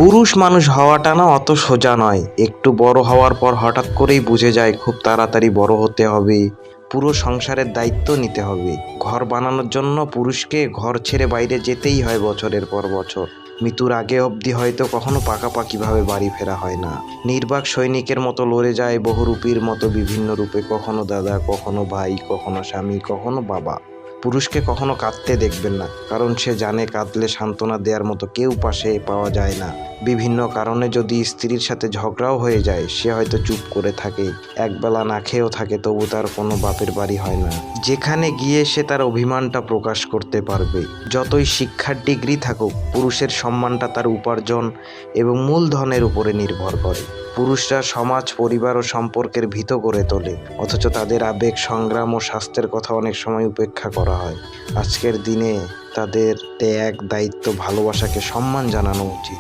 পুরুষ মানুষ হওয়াটা না অত সোজা নয়। একটু বড় হওয়ার পর হঠাৎ করেই বুঝে যায় খুব তাড়াতাড়ি বড় হতে হবে, পুরো সংসারের দায়িত্ব নিতে হবে। ঘর বানানোর জন্য পুরুষকে ঘর ছেড়ে বাইরে যেতেই হয় বছরের পর বছর। মৃত্যুর আগে অবধি হয়তো কখনো পাকাপাকিভাবে বাড়ি ফেরা হয় না। নির্বাক সৈনিকের মতো লড়ে যায় বহুরূপীর মতো বিভিন্ন রূপে, কখনো দাদা, কখনো ভাই, কখনো স্বামী, কখনো বাবা। পুরুষকে কখনো কাঁদতে দেখবেন না, কারণ সে জানে কাঁদলে সান্ত্বনা দেওয়ার মতো কেউ পাশে পাওয়া যায় না। বিভিন্ন কারণে যদি স্ত্রীর সাথে ঝগড়াও হয়ে যায়, সে হয়তো চুপ করে থাকে, একবেলা না খেয়েও থাকে, তবু তার কোনো বাপের বাড়ি হয় না যেখানে গিয়ে সে তার অভিমানটা প্রকাশ করতে পারবে। যতই শিক্ষার ডিগ্রি থাকুক, পুরুষের সম্মানটা তার উপার্জন এবং মূলধনের উপরে নির্ভর করে। পুরুষরা সমাজ, পরিবার ও সম্পর্কের ভিত গড়ে তোলে, অথচ তাদের আবেগ, সংগ্রাম ও স্বাস্থ্যের কথা অনেক সময় উপেক্ষা করা হয়। আজকের দিনে তাদের ত্যাগ, দায়িত্ব, ভালোবাসাকে সম্মান জানানো উচিত।